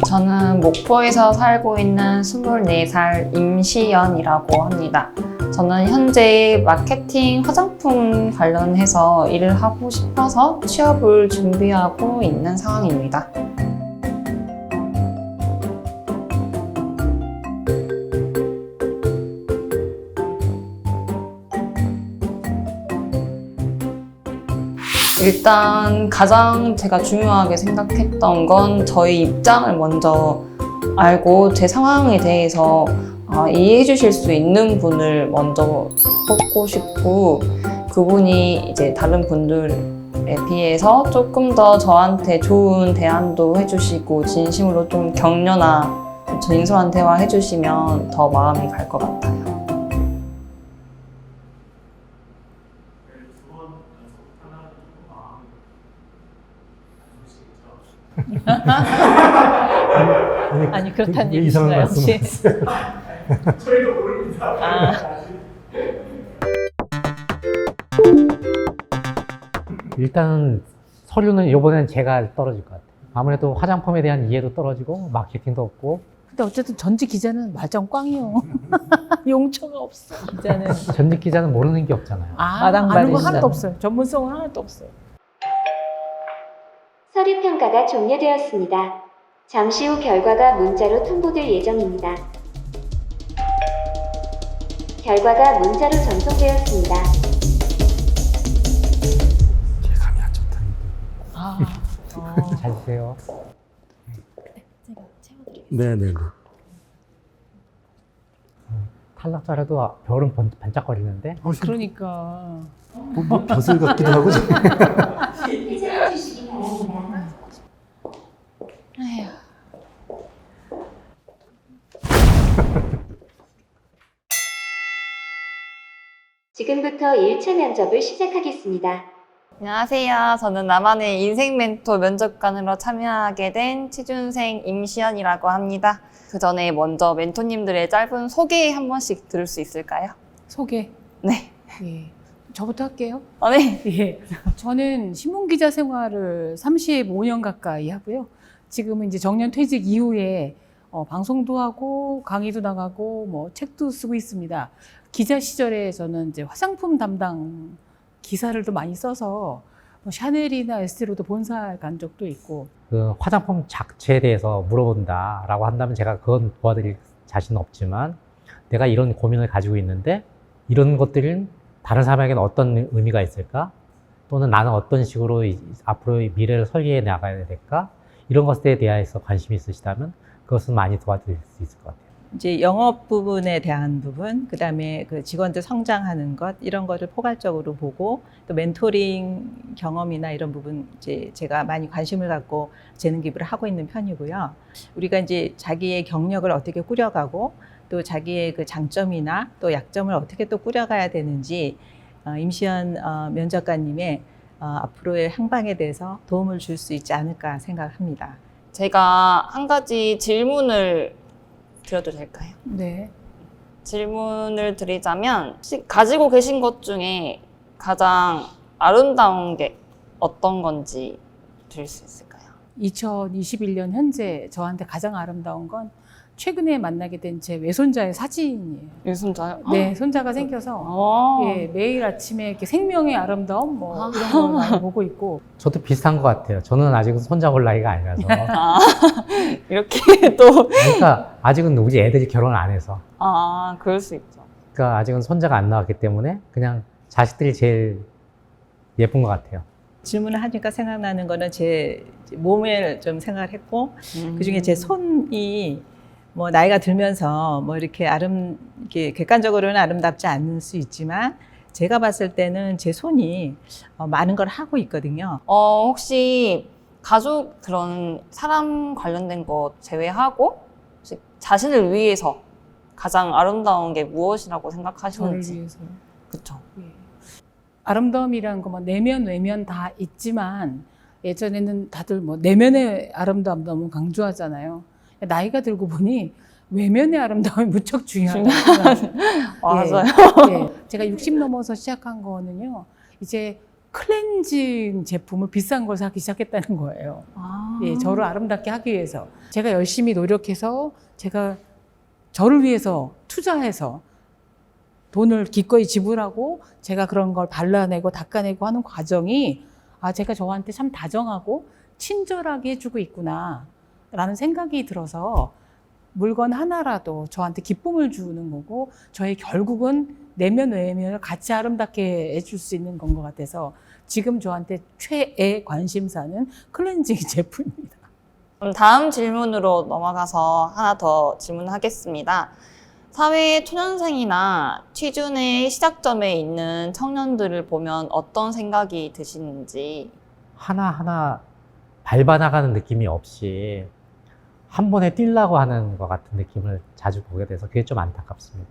저는 목포에서 살고 있는 24살 임시연이라고 합니다. 저는 현재 마케팅 화장품 관련해서 일을 하고 싶어서 취업을 준비하고 있는 상황입니다. 일단 가장 제가 중요하게 생각했던 건 저희 입장을 먼저 알고 제 상황에 대해서 이해해 주실 수 있는 분을 먼저 뽑고 싶고, 그분이 이제 다른 분들에 비해서 조금 더 저한테 좋은 대안도 해주시고 진심으로 좀 격려나 진솔한 대화 해주시면 더 마음이 갈 것 같아요. 아니 그렇다는 이상한 얘기인가요 혹시? 말씀을 저희도 모릅니다. 일단 서류는 이번에는 제가 떨어질 것 같아요. 아무래도 화장품에 대한 이해도 떨어지고 마케팅도 없고. 근데 어쨌든 전직 기자는 말짱 꽝이요. 용처가 없어. 기자는. 전직 기자는 모르는 게 없잖아요. 아는 거 하나도 없어요. 전문성은 하나도 없어요. 서류 평가가 종료되었습니다. 잠시 후 결과가 문자로 통보될 예정입니다. 결과가 문자로 전송되었습니다. 제 감이 안 좋다. 잘 드세요. 제가 채워드릴게요. 네네네. 탈락자라도 별은 반짝거리는데. 그러니까. 뭐 벼슬 같기도 하고. 회전해 주시기 바랍니다. 에휴. 지금부터 1차 면접을 시작하겠습니다. 안녕하세요. 저는 나만의 인생 멘토 면접관으로 참여하게 된 취준생 임시연이라고 합니다. 그 전에 먼저 멘토님들의 짧은 소개 한 번씩 들을 수 있을까요? 소개. 네. 예. 저부터 할게요. 네. 예. 저는 신문기자 생활을 35년 가까이 하고요. 지금은 이제 정년 퇴직 이후에 방송도 하고 강의도 나가고 뭐 책도 쓰고 있습니다. 기자 시절에 저는 이제 화장품 담당 기사를 또 많이 써서 뭐 샤넬이나 에스테로도 본사 간 적도 있고. 그 화장품 자체에 대해서 물어본다라고 한다면 제가 그건 도와드릴 자신은 없지만, 내가 이런 고민을 가지고 있는데 이런 것들은 다른 사람에게는 어떤 의미가 있을까? 또는 나는 어떤 식으로 앞으로의 미래를 설계해 나가야 될까? 이런 것에 대해서 관심이 있으시다면 그것은 많이 도와드릴 수 있을 것 같아요. 이제 영업 부분에 대한 부분, 그다음에 그 직원들 성장하는 것, 이런 거를 포괄적으로 보고, 또 멘토링 경험이나 이런 부분 이제 제가 많이 관심을 갖고 재능 기부를 하고 있는 편이고요. 우리가 이제 자기의 경력을 어떻게 꾸려가고 또 자기의 그 장점이나 또 약점을 어떻게 또 꾸려가야 되는지 임시연 면접관님의 앞으로의 향방에 대해서 도움을 줄 수 있지 않을까 생각합니다. 제가 한 가지 질문을 드려도 될까요? 네. 질문을 드리자면, 혹시 가지고 계신 것 중에 가장 아름다운 게 어떤 건지 드릴 수 있을까요? 2021년 현재 저한테 가장 아름다운 건 최근에 만나게 된 제 외손자의 사진이에요. 유순자요? 네, 손자가 생겨서 예, 매일 아침에 이렇게 생명의 아름다움 뭐 이런 걸 많이 보고 있고. 저도 비슷한 것 같아요. 저는 아직은 손잡을 나이가 아니라서. 이렇게 또. 그러니까 아직은 우리 애들이 결혼을 안 해서. 그럴 수 있죠. 그러니까 아직은 손자가 안 나왔기 때문에 그냥 자식들이 제일 예쁜 것 같아요. 질문을 하니까 생각나는 거는 제 몸을 좀 생각을 했고, 그중에 제 손이 뭐 나이가 들면서 뭐 이렇게 이렇게 객관적으로는 아름답지 않을 수 있지만, 제가 봤을 때는 제 손이 많은 걸 하고 있거든요. 혹시 가족 그런 사람 관련된 거 제외하고 혹시 자신을 위해서 가장 아름다운 게 무엇이라고 저를 생각하시는지? 위해서. 그쵸. 예. 아름다움이라는 거 뭐 내면 외면 다 있지만, 예전에는 다들 뭐 내면의 아름다움 너무 강조하잖아요. 나이가 들고 보니 외면의 아름다움이 무척 중요하다. 맞아요. 예. 제가 60 넘어서 시작한 거는요, 이제 클렌징 제품을 비싼 걸 사기 시작했다는 거예요. 예, 저를 아름답게 하기 위해서. 제가 열심히 노력해서 제가 저를 위해서 투자해서 돈을 기꺼이 지불하고 제가 그런 걸 발라내고 닦아내고 하는 과정이 제가 저한테 참 다정하고 친절하게 해주고 있구나 라는 생각이 들어서 물건 하나라도 저한테 기쁨을 주는 거고 저의 결국은 내면 외면을 같이 아름답게 해줄 수 있는 건 것 같아서 지금 저한테 최애 관심사는 클렌징 제품입니다. 그럼 다음 질문으로 넘어가서 하나 더 질문하겠습니다. 사회 초년생이나 취준의 시작점에 있는 청년들을 보면 어떤 생각이 드시는지. 하나하나 밟아나가는 느낌이 없이 한 번에 뛰려고 하는 것 같은 느낌을 자주 보게 돼서 그게 좀 안타깝습니다.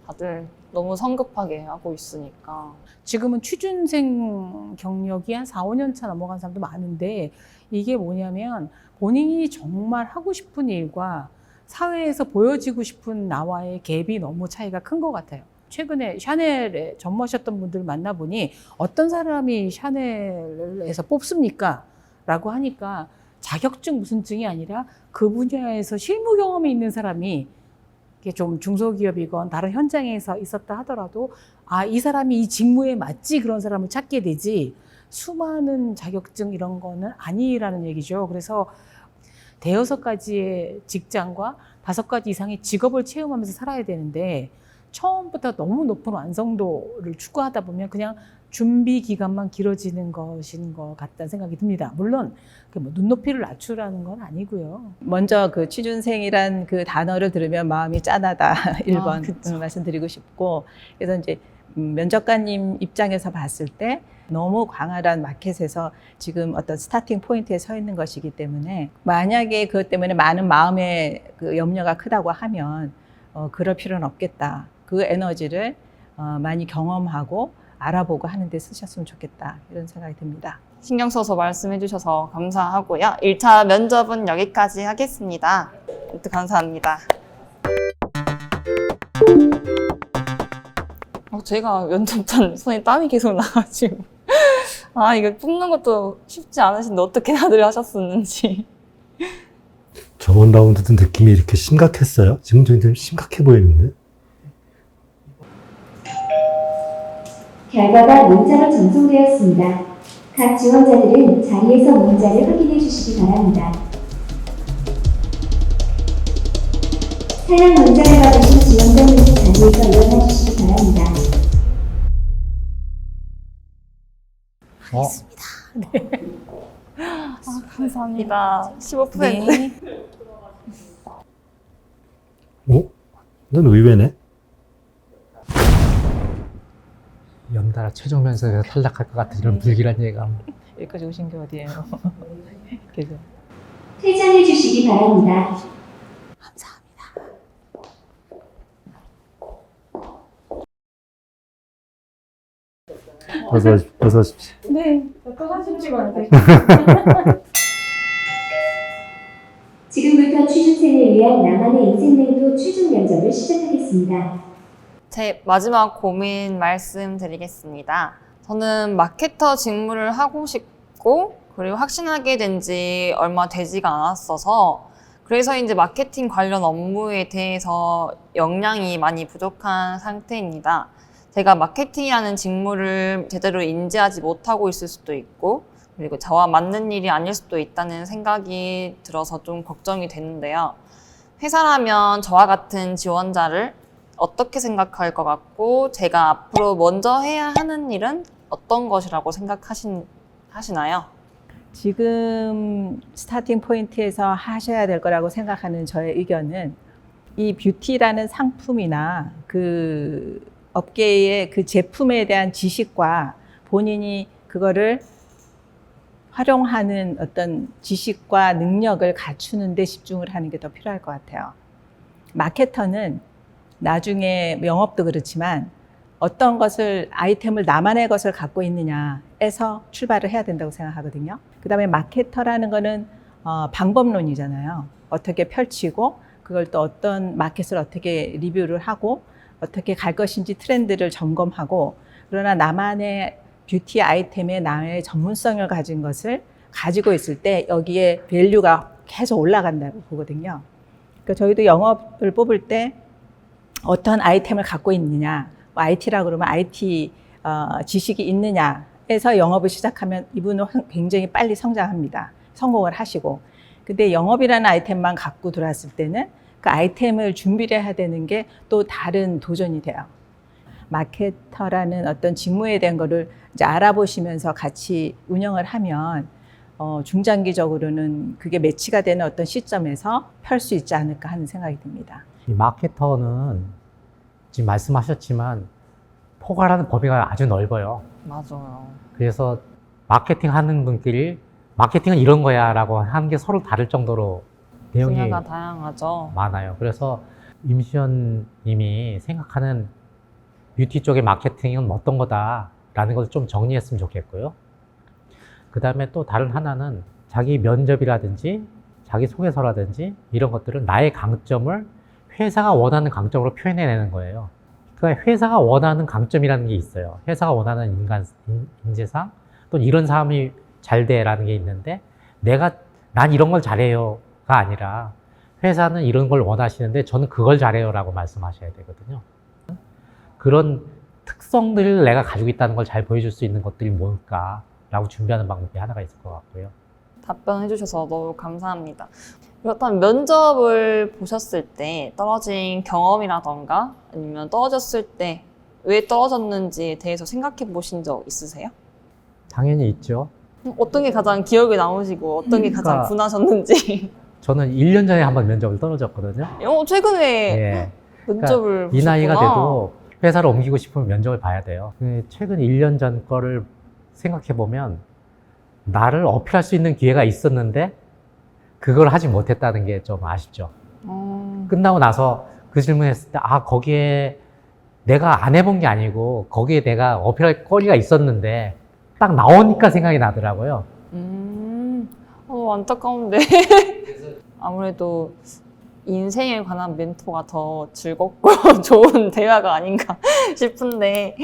다들 너무 성급하게 하고 있으니까. 지금은 취준생 경력이 한 4, 5년 차 넘어간 사람도 많은데 이게 뭐냐면 본인이 정말 하고 싶은 일과 사회에서 보여지고 싶은 나와의 갭이 너무 차이가 큰 것 같아요. 최근에 샤넬에 전무하셨던 분들 만나보니 어떤 사람이 샤넬에서 뽑습니까? 라고 하니까 자격증 무슨 증이 아니라 그 분야에서 실무 경험이 있는 사람이 좀 중소기업이건 다른 현장에서 있었다 하더라도 이 사람이 이 직무에 맞지 그런 사람을 찾게 되지 수많은 자격증 이런 거는 아니라는 얘기죠. 그래서 5-6가지의 직장과 5가지 이상의 직업을 체험하면서 살아야 되는데 처음부터 너무 높은 완성도를 추구하다 보면 그냥 준비 기간만 길어지는 것인 것 같다는 생각이 듭니다. 물론 뭐 눈높이를 낮추라는 건 아니고요. 먼저 그 취준생이란 그 단어를 들으면 마음이 짠하다 1번 그쵸. 말씀드리고 싶고 그래서 이제 면접관님 입장에서 봤을 때 너무 광활한 마켓에서 지금 어떤 스타팅 포인트에 서 있는 것이기 때문에 만약에 그것 때문에 많은 마음의 그 염려가 크다고 하면 그럴 필요는 없겠다. 그 에너지를 많이 경험하고 알아보고 하는 데 쓰셨으면 좋겠다 이런 생각이 듭니다. 신경 써서 말씀해 주셔서 감사하고요. 1차 면접은 여기까지 하겠습니다. 감사합니다. 제가 면접 전 손에 땀이 계속 나가지고 이거 뽑는 것도 쉽지 않으신데 어떻게 다들 하셨었는지. 저번 라운드도 느낌이 이렇게 심각했어요? 지금 좀 심각해 보이는데? 결과가 문자로 전송되었습니다. 각 지원자들은 자리에서 문자를 확인해 주시기 바랍니다. 사용 문자를 받으신 지원자는 자리에서 일어나 주시기 바랍니다. 감사합니다. 15%. 네. 넌 의외네? 연달아 최종 면접에서 탈락할 것 같은 이런 불길한 예감. 여기까지 오신 게 어디예요? 계속. 퇴장해 주시기 바랍니다. 어서 오십시오. 네, 또 사진 찍어야 돼. 지금부터 취준생을 위한 나만의 인생 멘토 취준 면접을 시작하겠습니다. 제 마지막 고민 말씀드리겠습니다. 저는 마케터 직무를 하고 싶고 그리고 확신하게 된 지 얼마 되지가 않았어서 그래서 이제 마케팅 관련 업무에 대해서 역량이 많이 부족한 상태입니다. 제가 마케팅이라는 직무를 제대로 인지하지 못하고 있을 수도 있고 그리고 저와 맞는 일이 아닐 수도 있다는 생각이 들어서 좀 걱정이 되는데요. 회사라면 저와 같은 지원자를 어떻게 생각할 것 같고 제가 앞으로 먼저 해야 하는 일은 어떤 것이라고 생각하시나요? 지금 스타팅 포인트에서 하셔야 될 거라고 생각하는 저의 의견은 이 뷰티라는 상품이나 그 업계의 그 제품에 대한 지식과 본인이 그거를 활용하는 어떤 지식과 능력을 갖추는 데 집중을 하는 게 더 필요할 것 같아요. 마케터는 나중에 영업도 그렇지만 어떤 것을 아이템을 나만의 것을 갖고 있느냐에서 출발을 해야 된다고 생각하거든요. 그다음에 마케터라는 거는 방법론이잖아요. 어떻게 펼치고 그걸 또 어떤 마켓을 어떻게 리뷰를 하고 어떻게 갈 것인지 트렌드를 점검하고 그러나 나만의 뷰티 아이템의 나의 전문성을 가진 것을 가지고 있을 때 여기에 밸류가 계속 올라간다고 보거든요. 그러니까 저희도 영업을 뽑을 때 어떤 아이템을 갖고 있느냐, 뭐 IT라고 그러면 IT 지식이 있느냐에서 영업을 시작하면 이분은 굉장히 빨리 성장합니다. 성공을 하시고. 근데 영업이라는 아이템만 갖고 들어왔을 때는 그 아이템을 준비를 해야 되는 게 또 다른 도전이 돼요. 마케터라는 어떤 직무에 대한 거를 이제 알아보시면서 같이 운영을 하면 중장기적으로는 그게 매치가 되는 어떤 시점에서 펼 수 있지 않을까 하는 생각이 듭니다. 이 마케터는 지금 말씀하셨지만 포괄하는 범위가 아주 넓어요. 맞아요. 그래서 마케팅 하는 분끼리 마케팅은 이런 거야 라고 하는 게 서로 다를 정도로 내용이 분야가 다양하죠. 많아요. 그래서 임시연 님이 생각하는 뷰티 쪽의 마케팅은 어떤 거다라는 것을 좀 정리했으면 좋겠고요. 그 다음에 또 다른 하나는 자기 면접이라든지 자기 소개서라든지 이런 것들은 나의 강점을 회사가 원하는 강점으로 표현해내는 거예요. 그러니까 회사가 원하는 강점이라는 게 있어요. 회사가 원하는 인재상 또는 이런 사람이 잘 돼라는 게 있는데 난 이런 걸 잘해요가 아니라 회사는 이런 걸 원하시는데 저는 그걸 잘해요라고 말씀하셔야 되거든요. 그런 특성들을 내가 가지고 있다는 걸 잘 보여줄 수 있는 것들이 뭘까라고 준비하는 방법이 하나가 있을 것 같고요. 답변해 주셔서 너무 감사합니다. 그렇다면 면접을 보셨을 때 떨어진 경험이라던가 아니면 떨어졌을 때 왜 떨어졌는지에 대해서 생각해 보신 적 있으세요? 당연히 있죠. 어떤 게 가장 기억에 남으시고 어떤 게 가장 그러니까 분하셨는지. 저는 1년 전에 한번 면접을 떨어졌거든요. 최근에 예. 면접을 이 나이가 보셨구나. 돼도 회사를 옮기고 싶으면 면접을 봐야 돼요. 최근 1년 전 거를 생각해보면 나를 어필할 수 있는 기회가 있었는데 그걸 하지 못했다는 게 좀 아쉽죠. 끝나고 나서 그 질문했을 때 거기에 내가 안 해본 게 아니고 거기에 내가 어필할 거리가 있었는데 딱 나오니까 생각이 나더라고요. 안타까운데. 아무래도 인생에 관한 멘토가 더 즐겁고 좋은 대화가 아닌가 싶은데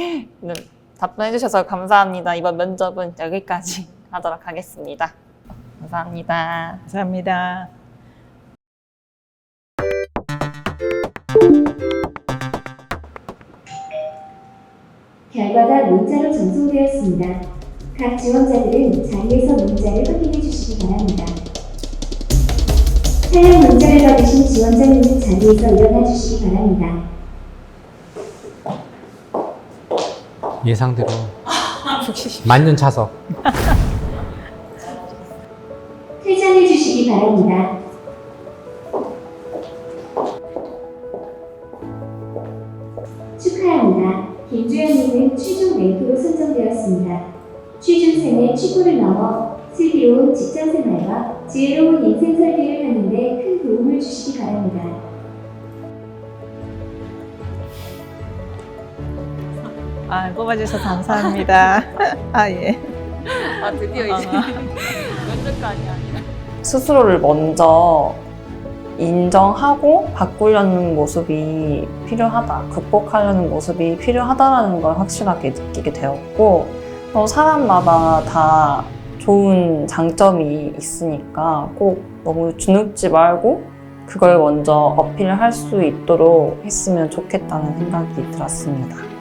네, 답변해 주셔서 감사합니다. 이번 면접은 여기까지 하도록 하겠습니다. 감사합니다. 감사합니다. 결과가 문자로 전송되었습니다. 각 지원자들은 자리에서 문자를 확인해 주시기 바랍니다. 사용 문자를 받으신 지원자님은 자리에서 일어나 주시기 바랍니다. 예상대로 맞는 차석. 퇴장해 주시기 바랍니다. 축하합니다. 김주현님은 최종 멘토로 선정되었습니다. 취준생의 취고를 넘어 슬기로운 직장생활과 지혜로운 인생 설계를 하는 데 큰 도움을 주시기 바랍니다. 뽑아주셔서 감사합니다. 예. 드디어 이제 면접관이 아니라. 스스로를 먼저 인정하고 바꾸려는 모습이 필요하다, 극복하려는 모습이 필요하다라는 걸 확실하게 느끼게 되었고, 또 사람마다 다 좋은 장점이 있으니까 꼭 너무 주눅지 말고 그걸 먼저 어필할 수 있도록 했으면 좋겠다는 생각이 들었습니다.